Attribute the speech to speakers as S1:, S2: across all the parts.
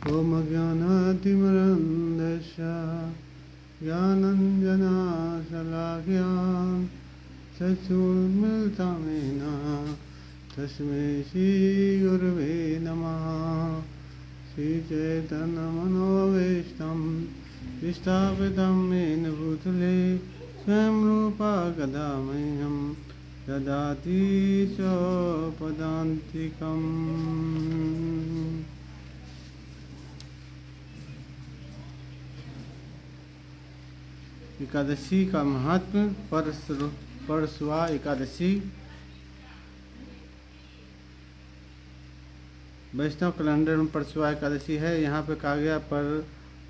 S1: ओम ज्ञानातिमरन्दस्य ज्ञानञ्जनशलाकया चक्षुर्मिलितं तस्मै श्रीगुरवे नमः। श्रीचैतन्यमनोभीष्टं स्थापितं येन भूतले स्वयं रूपा कदा मह्यं ददाति स्वपदान्तिकम्। एकादशी का महात्म। परसुआ एकादशी वैष्णव कैलेंडर में परसुआ एकादशी है। यहाँ पे कहा गया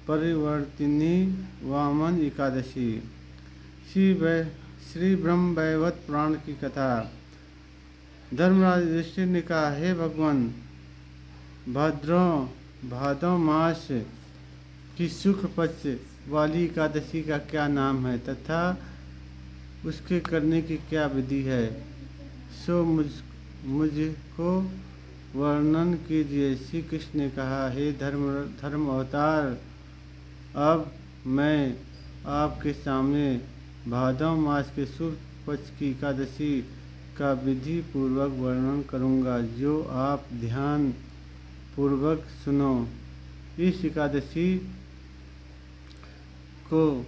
S1: परिवर्तिनी वामन एकादशी। श्री ब्रह्म वैवर्त पुराण की कथा। धर्मराज युधिष्ठिर ने कहा, हे भगवान, भादव मास की शुक्ल पक्ष वाली एकादशी का क्या नाम है तथा उसके करने की क्या विधि है, सो मुझको वर्णन कीजिए। श्री कृष्ण ने कहा, हे धर्म अवतार, अब मैं आपके सामने भादव मास के शुक्ल पक्ष की एकादशी का विधि पूर्वक वर्णन करूंगा, जो आप ध्यान पूर्वक सुनो। इस एकादशी को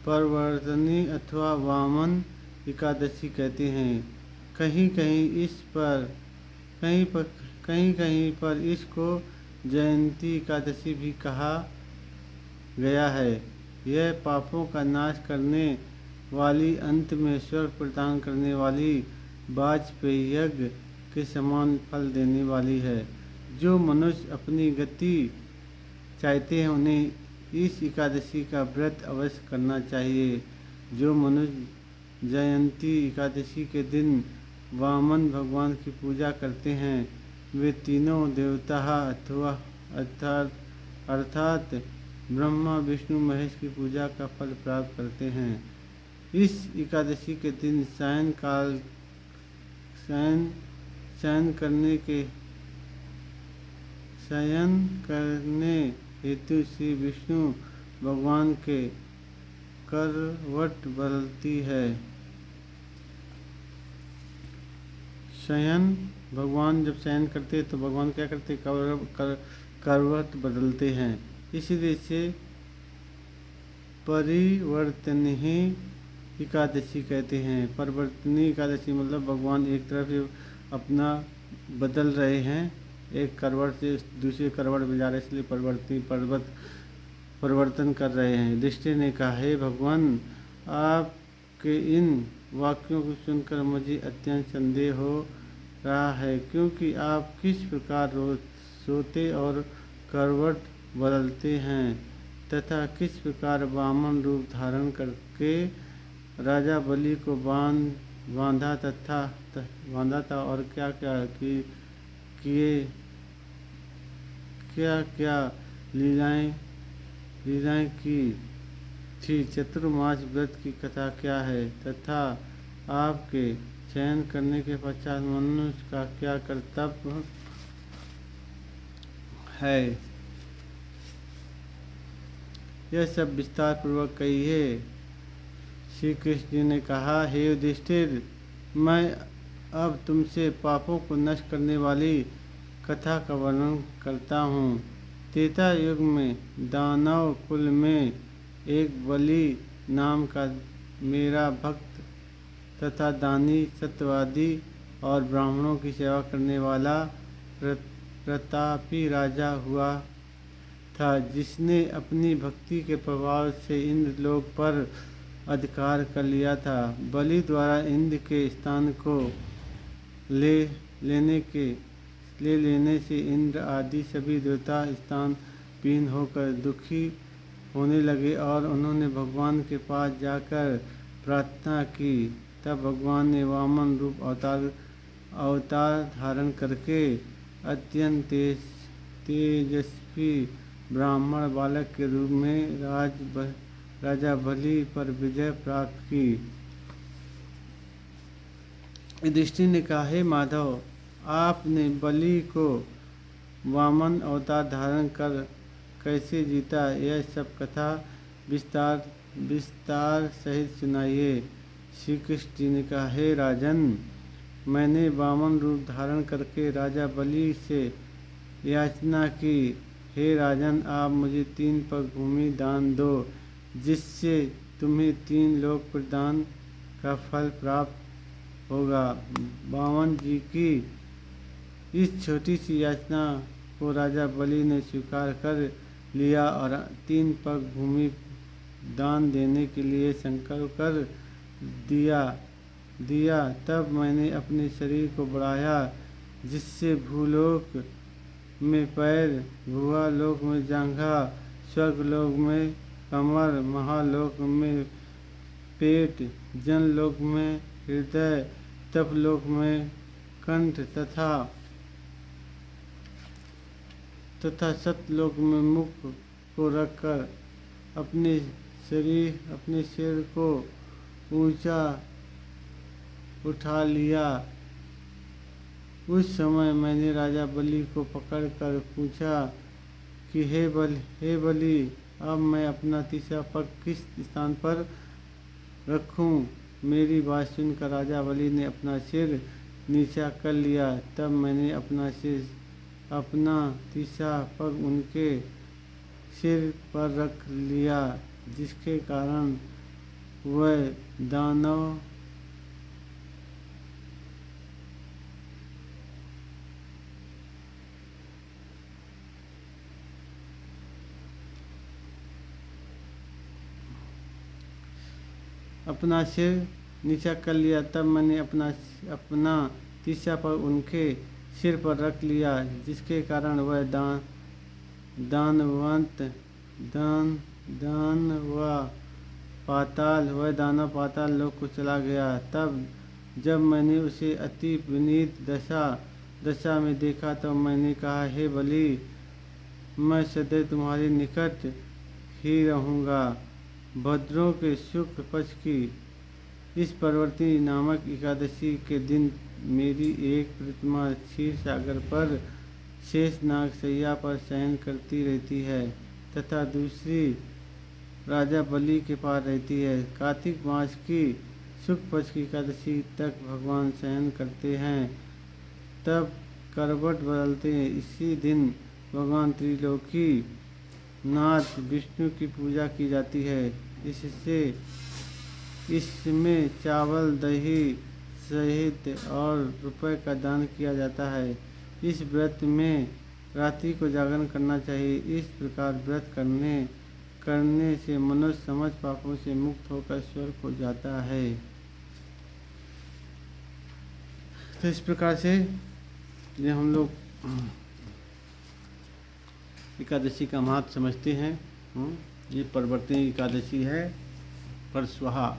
S1: परवर्तनी अथवा वामन एकादशी कहते हैं। कहीं कहीं पर इसको जयंती एकादशी भी कहा गया है। यह पापों का नाश करने वाली, अंत में स्वर्ग प्रदान करने वाली, वाजपेयी यज्ञ के समान फल देने वाली है। जो मनुष्य अपनी गति चाहते हैं उन्हें इस एकादशी का व्रत अवश्य करना चाहिए। जो मनुष्य जयंती एकादशी के दिन वामन भगवान की पूजा करते हैं, वे तीनों देवता अर्थात ब्रह्मा विष्णु महेश की पूजा का फल प्राप्त करते हैं। इस एकादशी के दिन शयन करने हेतु श्री विष्णु भगवान के करवट बदलती है। भगवान जब शयन करते तो भगवान क्या करते, करवट बदलते हैं। इसलिए इसे परिवर्तनी एकादशी कहते हैं। परिवर्तनी एकादशी मतलब भगवान एक तरफ से अपना बदल रहे हैं, एक करवट से दूसरे करवट में जा रहे, इसलिए परिवर्तन कर रहे हैं। युधिष्ठिर ने कहा, हे भगवान, आपके इन वाक्यों को सुनकर मुझे अत्यंत संदेह हो रहा है, क्योंकि आप किस प्रकार रोज सोते और करवट बदलते हैं तथा किस प्रकार वामन रूप धारण करके राजा बलि को बांधा था और क्या क्या लीलाएं की थी। चतुर्मास व्रत की कथा क्या है तथा आपके चयन करने के पश्चात मनुष्य का क्या कर्तव्य है, यह सब विस्तार पूर्वक कहिए। श्री कृष्ण जी ने कहा, हे युधिष्ठिर, मैं अब तुमसे पापों को नष्ट करने वाली कथा का वर्णन करता हूँ। त्रेता युग में दानव कुल में एक बलि नाम का मेरा भक्त तथा दानी, सत्यवादी और ब्राह्मणों की सेवा करने वाला प्रतापी राजा हुआ था, जिसने अपनी भक्ति के प्रभाव से इंद्रलोक पर अधिकार कर लिया था। बलि द्वारा इंद्र के स्थान को ले लेने से इंद्र आदि सभी देवता स्थानहीन होकर दुखी होने लगे और उन्होंने भगवान के पास जाकर प्रार्थना की। तब भगवान ने वामन रूप अवतार धारण करके अत्यंत तेजस्वी ब्राह्मण बालक के रूप में राजा बलि पर विजय प्राप्त की। युधिष्ठिर ने कहा, हे माधव, आपने बलि को वामन अवतार धारण कर कैसे जीता, यह सब कथा विस्तार विस्तार सहित सुनाइए। श्री कृष्ण जी ने कहा, हे राजन, मैंने वामन रूप धारण करके राजा बलि से याचना की, हे राजन, आप मुझे 3 पग भूमि दान दो, जिससे तुम्हें 3 लोक प्रदान का फल प्राप्त होगा। वामन जी की इस छोटी सी याचना को राजा बलि ने स्वीकार कर लिया और 3 पग भूमि दान देने के लिए संकल्प कर दिया। तब मैंने अपने शरीर को बढ़ाया, जिससे भूलोक में पैर, भुवालोक में जांघा, स्वर्गलोक में कमर, महालोक में पेट, जनलोक में हृदय, तपलोक में कंठ तथा सतलोक में मुख को रखकर अपने सिर को ऊंचा उठा लिया। उस समय मैंने राजा बलि को पकड़कर पूछा कि हे बलि, अब मैं अपना तीसरा पग किस स्थान पर रखूं? मेरी बात सुनकर राजा बलि ने अपना सिर नीचा कर लिया। तब मैंने अपना तीसरा पग उनके सिर पर रख लिया, जिसके कारण वह दानव अपना सिर नीचा कर लिया। तब मैंने अपना तीसरा पग उनके सिर पर रख लिया, जिसके कारण वह दानव पाताल लोक को चला गया। तब जब मैंने उसे अति विनीत दशा में देखा, तो मैंने कहा, हे बलि, मैं सदैव तुम्हारे निकट ही रहूँगा। भद्रों के शुक्ल पक्ष की इस परवर्ती नामक एकादशी के दिन मेरी एक प्रतिमा क्षीर सागर पर शेषनाग सैया पर शयन करती रहती है तथा दूसरी राजा बलि के पास रहती है। कार्तिक मास की शुक्ल पक्ष की एकादशी तक भगवान शयन करते हैं, तब करवट बदलते हैं। इसी दिन भगवान त्रिलोकी नाथ विष्णु की पूजा की जाती है। इसमें चावल, दही सहित और रुपए का दान किया जाता है। इस व्रत में रात्रि को जागरण करना चाहिए। इस प्रकार व्रत करने से मनुष्य समस्त पापों से मुक्त होकर स्वर्ग हो जाता है। तो इस प्रकार से ये हम लोग एकादशी का महत्व समझते हैं। ये परवर्ती एकादशी है परस्वहा,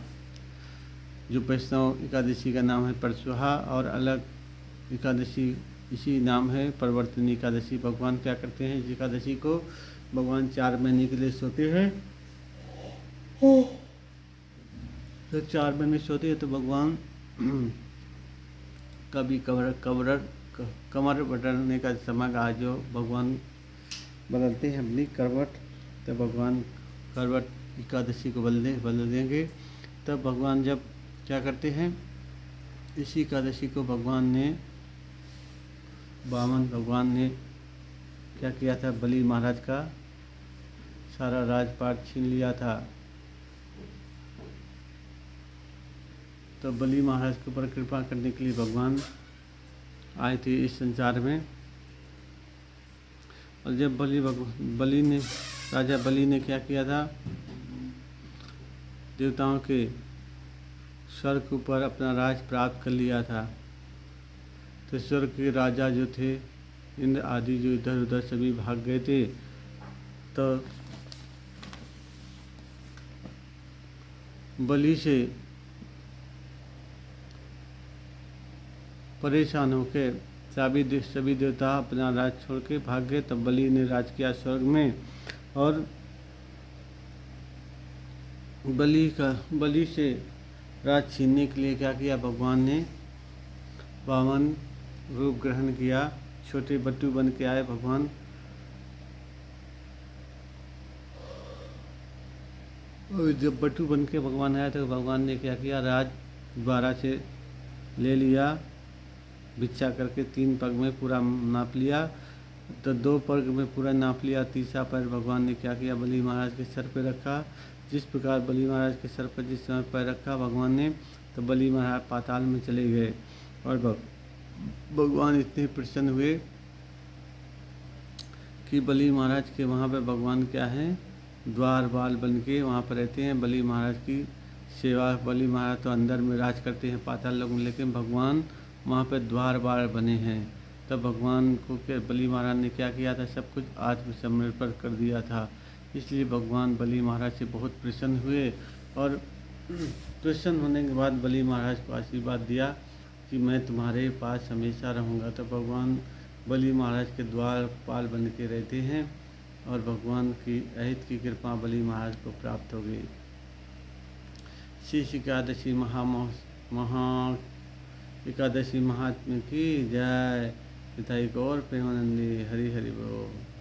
S1: जो वैष्णव एकादशी का नाम है परस्वहा, और अलग एकादशी इसी नाम है परिवर्तनी एकादशी। भगवान क्या करते हैं, इस एकादशी को भगवान 4 महीने के लिए सोते हैं। तो 4 महीने सोते हैं तो भगवान कभी कमर बदलने का समय आ, जो भगवान बदलते हैं अपनी करवट, तो भगवान करवट एकादशी को बदल देंगे। तब भगवान जब क्या करते हैं, इसी एकादशी को वामन भगवान ने क्या किया था, बलि महाराज का सारा राजपाट छीन लिया था। तो बलि महाराज के ऊपर कृपा करने के लिए भगवान आए थे इस संसार में। और जब राजा बलि ने क्या किया था, देवताओं के स्वर्ग के ऊपर अपना राज प्राप्त कर लिया था। तो स्वर्ग के राजा जो थे, इंद्र आदि, जो इधर उधर सभी भाग गए थे। तो बलि से परेशान होकर सभी देवता अपना राज छोड़ के भाग गए। तब बलि ने राज किया स्वर्ग में, और बलि से राज छीनने के लिए क्या किया, भगवान ने वामन रूप ग्रहण किया, छोटे बट्टू बन के आए भगवान। और जब बट्टू बन के भगवान आया तो भगवान ने क्या किया, राज द्वारा से ले लिया, भिक्षा करके 3 पग में पूरा नाप लिया। तो 2 पग में पूरा नाप लिया, तीसरा पैर भगवान ने क्या किया, बलि महाराज के सर पे रखा। जिस प्रकार बलि महाराज के सर पर जिस समय पैर रखा भगवान ने, तो बलि महाराज पाताल में चले गए। और भगवान इतने प्रसन्न हुए कि बलि महाराज के वहाँ पे भगवान क्या हैं, द्वार बाल बन के वहाँ पर रहते हैं, बलि महाराज की सेवा। बलि महाराज तो अंदर में राज करते हैं पाताल लोग में, लेकिन भगवान वहाँ पे द्वार बाल बने हैं। तब भगवान को क्या, बलि महाराज ने क्या किया था, सब कुछ आत्मसमर्पण कर दिया था। इसलिए भगवान बलि महाराज से बहुत प्रसन्न हुए। और प्रसन्न होने के बाद बलि महाराज को आशीर्वाद दिया कि मैं तुम्हारे पास हमेशा रहूँगा। तो भगवान बलि महाराज के द्वार पाल बन के रहते हैं और भगवान की अहित की कृपा बलि महाराज को प्राप्त हो गई। शेष एकादशी महा एकादशी महात्म्य की जय। पिता एक और प्रेमानंदी। हरि हरि बोल।